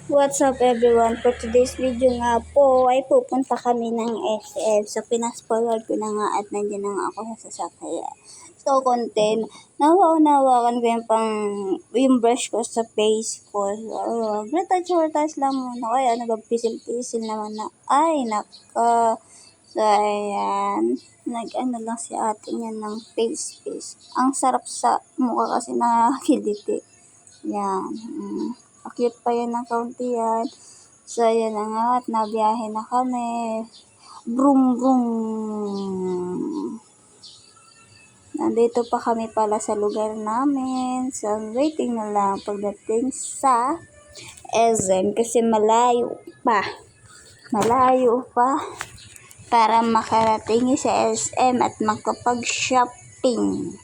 What's up everyone? For today's video nga po ay pupunta kami ng SM. So pinas-forward ko na nga at nandiyan na nga ako sa sasakyan. So content, nawa-nawakan ko yung brush ko sa face ko. So, retouch lang muna. Kaya nagpisil-pisil naman na. Ay, naka. So, ayan. Nag-ano lang si ate niya ng face. Ang sarap sa mukha kasi nakakiliti. Yan. Cute pa yan ng kaunti yan. So, ayan na nga at nabiyahe na kami. Brum brum. Nandito pa kami pala sa lugar namin. So, waiting na lang pagdating sa SM kasi malayo pa. Para makarating sa SM at makapag-shopping.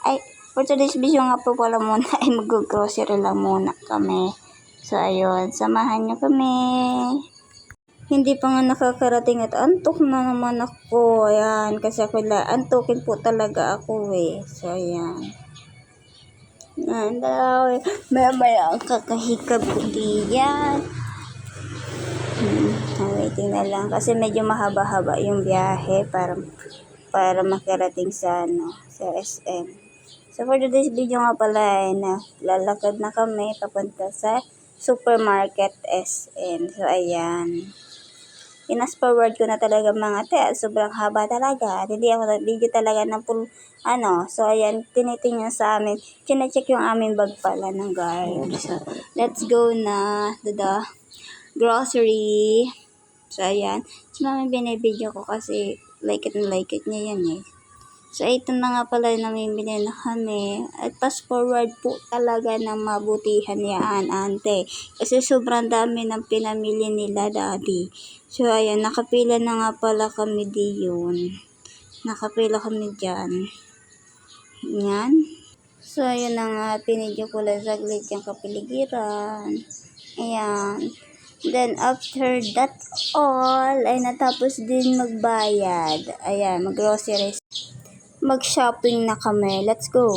Ay, for today's video nga po pala muna ay mag-grocery lang muna kami. So, ayun, samahan nyo kami. Hindi pa nga nakakarating at antok na naman ako. Ayan, kasi ako antokin po talaga ako eh. So, ayan. Ayan daw. Maya ang kakahikab ko diyan. Waiting na lang kasi medyo mahaba-haba yung biyahe para makarating sa SM. So for today's video nga pala ay lalakad na kami papunta sa supermarket SM. So ayan. Pinas-forward ko na talaga mga sobrang haba talaga. Hindi ako nag-video talaga ng full So ayan, tinitingnan sa amin. Chine-check yung aming bag pala ng guard. So let's go na to the grocery. So ayan. Si mami binibideo ko kasi like it niya yan eh. So, ito na nga pala namimili na kami. At fast forward po talaga ng mabutihan yan, ante. Kasi sobrang dami ng pinamili nila, daddy. So, ayan, nakapila na nga pala kami diyon. Nakapila kami dyan. Yan. So, ayan na nga, pinidyo ko lang saglit yung kapiligiran. Ayan. Then, after that all, ay natapos din magbayad. Ayan, mag-groceries. Mag-shopping na kami. Let's go.